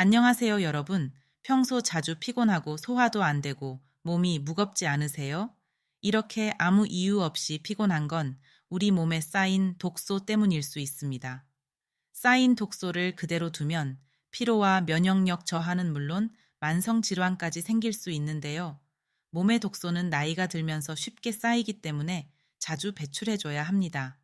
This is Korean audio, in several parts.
안녕하세요, 여러분. 평소 자주 피곤하고 소화도 안 되고 몸이 무겁지 않으세요? 이렇게 아무 이유 없이 피곤한 건 우리 몸에 쌓인 독소 때문일 수 있습니다. 쌓인 독소를 그대로 두면 피로와 면역력 저하는 물론 만성 질환까지 생길 수 있는데요. 몸의 독소는 나이가 들면서 쉽게 쌓이기 때문에 자주 배출해줘야 합니다.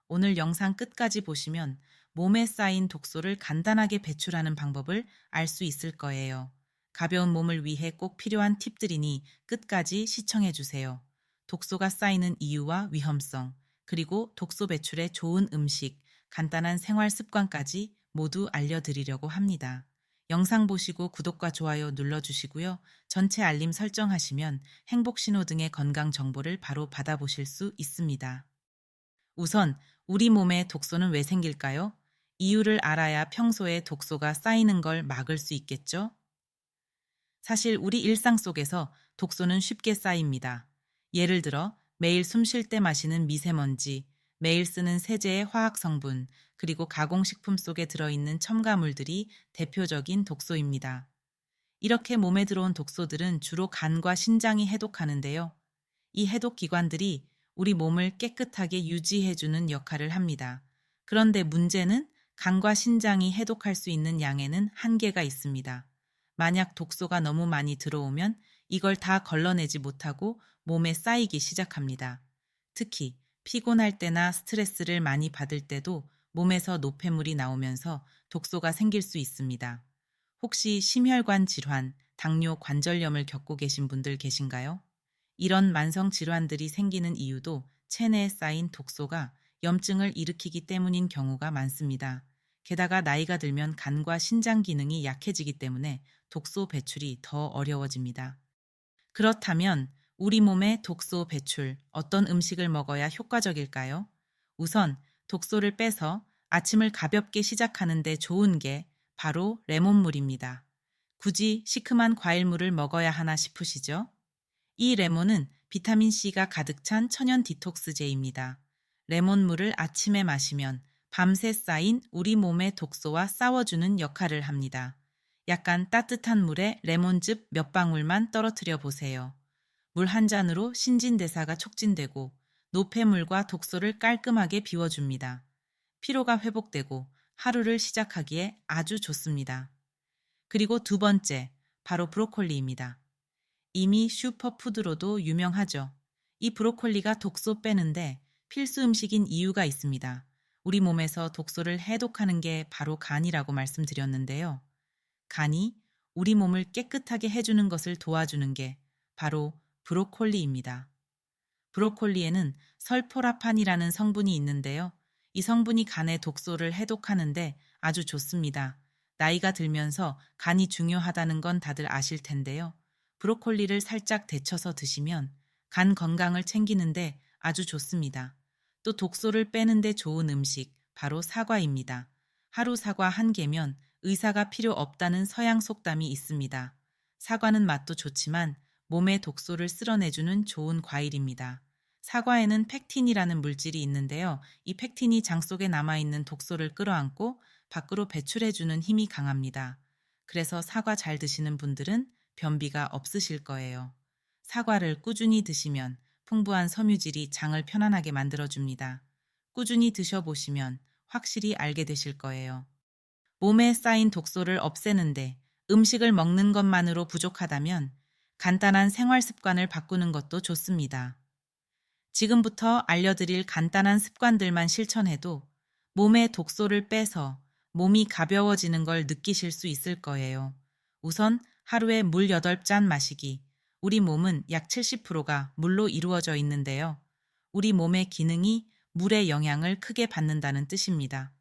오늘 영상 끝까지 보시면 몸에 쌓인 독소를 간단하게 배출하는 방법을 알 수 있을 거예요. 가벼운 몸을 위해 꼭 필요한 팁들이니 끝까지 시청해 주세요. 독소가 쌓이는 이유와 위험성, 그리고 독소 배출에 좋은 음식, 간단한 생활 습관까지 모두 알려드리려고 합니다. 영상 보시고 구독과 좋아요 눌러주시고요. 전체 알림 설정하시면 행복신호 등의 건강 정보를 바로 받아보실 수 있습니다. 우선 우리 몸에 독소는 왜 생길까요? 이유를 알아야 평소에 독소가 쌓이는 걸 막을 수 있겠죠? 사실 우리 일상 속에서 독소는 쉽게 쌓입니다. 예를 들어 매일 숨쉴 때 마시는 미세먼지, 매일 쓰는 세제의 화학 성분, 그리고 가공식품 속에 들어있는 첨가물들이 대표적인 독소입니다. 이렇게 몸에 들어온 독소들은 주로 간과 신장이 해독하는데요. 이 해독 기관들이 우리 몸을 깨끗하게 유지해주는 역할을 합니다. 그런데 문제는 간과 신장이 해독할 수 있는 양에는 한계가 있습니다. 만약 독소가 너무 많이 들어오면 이걸 다 걸러내지 못하고 몸에 쌓이기 시작합니다. 특히 피곤할 때나 스트레스를 많이 받을 때도 몸에서 노폐물이 나오면서 독소가 생길 수 있습니다. 혹시 심혈관 질환, 당뇨, 관절염을 겪고 계신 분들 계신가요? 이런 만성 질환들이 생기는 이유도 체내에 쌓인 독소가 염증을 일으키기 때문인 경우가 많습니다. 게다가 나이가 들면 간과 신장 기능이 약해지기 때문에 독소 배출이 더 어려워집니다. 그렇다면 우리 몸의 독소 배출, 어떤 음식을 먹어야 효과적일까요? 우선 독소를 빼서 아침을 가볍게 시작하는데 좋은 게 바로 레몬물입니다. 굳이 시큼한 과일물을 먹어야 하나 싶으시죠? 이 레몬은 비타민C가 가득 찬 천연 디톡스제입니다. 레몬물을 아침에 마시면 밤새 쌓인 우리 몸의 독소와 싸워주는 역할을 합니다. 약간 따뜻한 물에 레몬즙 몇 방울만 떨어뜨려 보세요. 물 한 잔으로 신진대사가 촉진되고 노폐물과 독소를 깔끔하게 비워줍니다. 피로가 회복되고 하루를 시작하기에 아주 좋습니다. 그리고 두 번째, 바로 브로콜리입니다. 이미 슈퍼푸드로도 유명하죠. 이 브로콜리가 독소 빼는데 필수 음식인 이유가 있습니다. 우리 몸에서 독소를 해독하는 게 바로 간이라고 말씀드렸는데요. 간이 우리 몸을 깨끗하게 해주는 것을 도와주는 게 바로 브로콜리입니다. 브로콜리에는 설포라판이라는 성분이 있는데요. 이 성분이 간의 독소를 해독하는데 아주 좋습니다. 나이가 들면서 간이 중요하다는 건 다들 아실 텐데요. 브로콜리를 살짝 데쳐서 드시면 간 건강을 챙기는데 아주 좋습니다. 또 독소를 빼는데 좋은 음식, 바로 사과입니다. 하루 사과 한 개면 의사가 필요 없다는 서양 속담이 있습니다. 사과는 맛도 좋지만 몸의 독소를 쓸어내주는 좋은 과일입니다. 사과에는 펙틴이라는 물질이 있는데요. 이 펙틴이 장 속에 남아있는 독소를 끌어안고 밖으로 배출해주는 힘이 강합니다. 그래서 사과 잘 드시는 분들은 변비가 없으실 거예요. 사과를 꾸준히 드시면 풍부한 섬유질이 장을 편안하게 만들어줍니다. 꾸준히 드셔보시면 확실히 알게 되실 거예요. 몸에 쌓인 독소를 없애는데 음식을 먹는 것만으로 부족하다면 간단한 생활 습관을 바꾸는 것도 좋습니다. 지금부터 알려드릴 간단한 습관들만 실천해도 몸에 독소를 빼서 몸이 가벼워지는 걸 느끼실 수 있을 거예요. 우선 하루에 물 8잔 마시기. 우리 몸은 약 70%가 물로 이루어져 있는데요. 우리 몸의 기능이 물의 영향을 크게 받는다는 뜻입니다.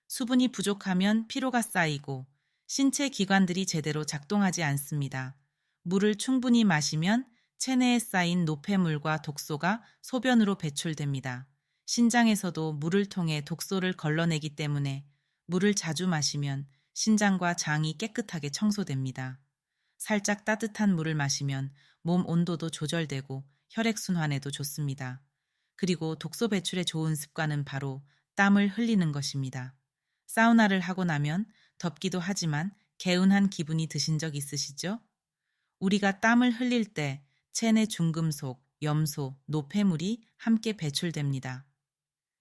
수분이 부족하면 피로가 쌓이고 신체 기관들이 제대로 작동하지 않습니다. 물을 충분히 마시면 체내에 쌓인 노폐물과 독소가 소변으로 배출됩니다. 신장에서도 물을 통해 독소를 걸러내기 때문에 물을 자주 마시면 신장과 장이 깨끗하게 청소됩니다. 살짝 따뜻한 물을 마시면 몸 온도도 조절되고 혈액순환에도 좋습니다. 그리고 독소 배출에 좋은 습관은 바로 땀을 흘리는 것입니다. 사우나를 하고 나면 덥기도 하지만 개운한 기분이 드신 적 있으시죠? 우리가 땀을 흘릴 때 체내 중금속, 염소, 노폐물이 함께 배출됩니다.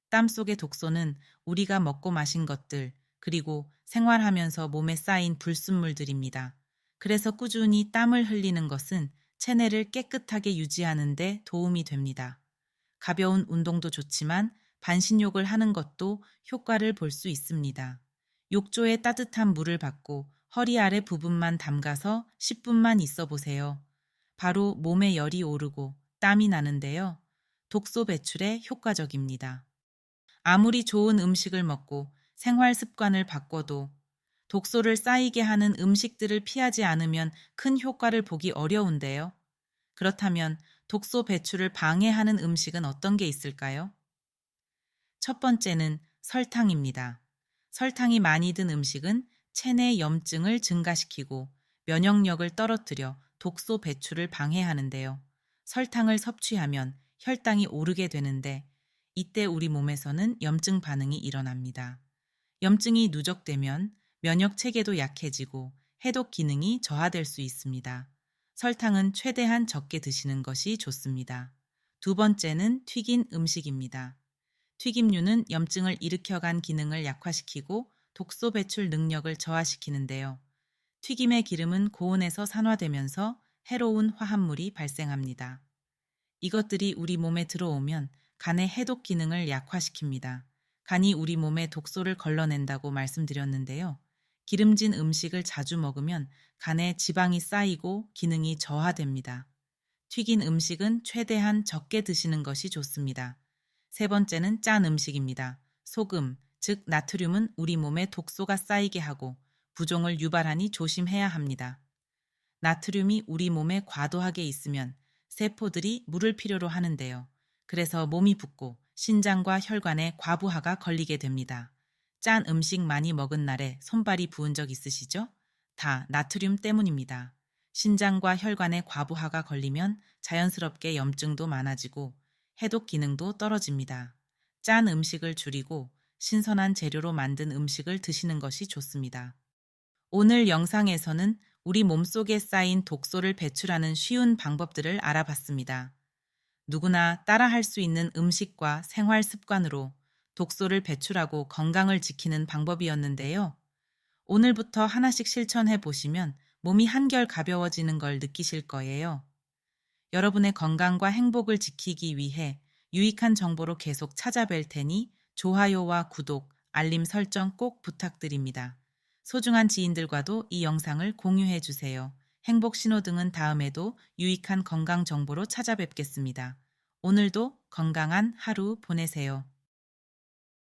땀 속의 독소는 우리가 먹고 마신 것들, 그리고 생활하면서 몸에 쌓인 불순물들입니다. 그래서 꾸준히 땀을 흘리는 것은 체내를 깨끗하게 유지하는 데 도움이 됩니다. 가벼운 운동도 좋지만 반신욕을 하는 것도 효과를 볼 수 있습니다. 욕조에 따뜻한 물을 받고 허리 아래 부분만 담가서 10분만 있어 보세요. 바로 몸에 열이 오르고 땀이 나는데요. 독소 배출에 효과적입니다. 아무리 좋은 음식을 먹고 생활 습관을 바꿔도 독소를 쌓이게 하는 음식들을 피하지 않으면 큰 효과를 보기 어려운데요. 그렇다면 독소 배출을 방해하는 음식은 어떤 게 있을까요? 첫 번째는 설탕입니다. 설탕이 많이 든 음식은 체내 염증을 증가시키고 면역력을 떨어뜨려 독소 배출을 방해하는데요. 설탕을 섭취하면 혈당이 오르게 되는데 이때 우리 몸에서는 염증 반응이 일어납니다. 염증이 누적되면 면역 체계도 약해지고 해독 기능이 저하될 수 있습니다. 설탕은 최대한 적게 드시는 것이 좋습니다. 두 번째는 튀긴 음식입니다. 튀김류는 염증을 일으켜간 기능을 약화시키고 독소 배출 능력을 저하시키는데요. 튀김의 기름은 고온에서 산화되면서 해로운 화합물이 발생합니다. 이것들이 우리 몸에 들어오면 간의 해독 기능을 약화시킵니다. 간이 우리 몸에 독소를 걸러낸다고 말씀드렸는데요. 기름진 음식을 자주 먹으면 간에 지방이 쌓이고 기능이 저하됩니다. 튀긴 음식은 최대한 적게 드시는 것이 좋습니다. 세 번째는 짠 음식입니다. 소금, 즉 나트륨은 우리 몸에 독소가 쌓이게 하고 부종을 유발하니 조심해야 합니다. 나트륨이 우리 몸에 과도하게 있으면 세포들이 물을 필요로 하는데요. 그래서 몸이 붓고 신장과 혈관에 과부하가 걸리게 됩니다. 짠 음식 많이 먹은 날에 손발이 부은 적 있으시죠? 다 나트륨 때문입니다. 신장과 혈관에 과부하가 걸리면 자연스럽게 염증도 많아지고 해독 기능도 떨어집니다. 짠 음식을 줄이고 신선한 재료로 만든 음식을 드시는 것이 좋습니다. 오늘 영상에서는 우리 몸속에 쌓인 독소를 배출하는 쉬운 방법들을 알아봤습니다. 누구나 따라할 수 있는 음식과 생활 습관으로 독소를 배출하고 건강을 지키는 방법이었는데요. 오늘부터 하나씩 실천해 보시면 몸이 한결 가벼워지는 걸 느끼실 거예요. 여러분의 건강과 행복을 지키기 위해 유익한 정보로 계속 찾아뵐 테니 좋아요와 구독, 알림 설정 꼭 부탁드립니다. 소중한 지인들과도 이 영상을 공유해 주세요. 행복 신호등은 다음에도 유익한 건강 정보로 찾아뵙겠습니다. 오늘도 건강한 하루 보내세요.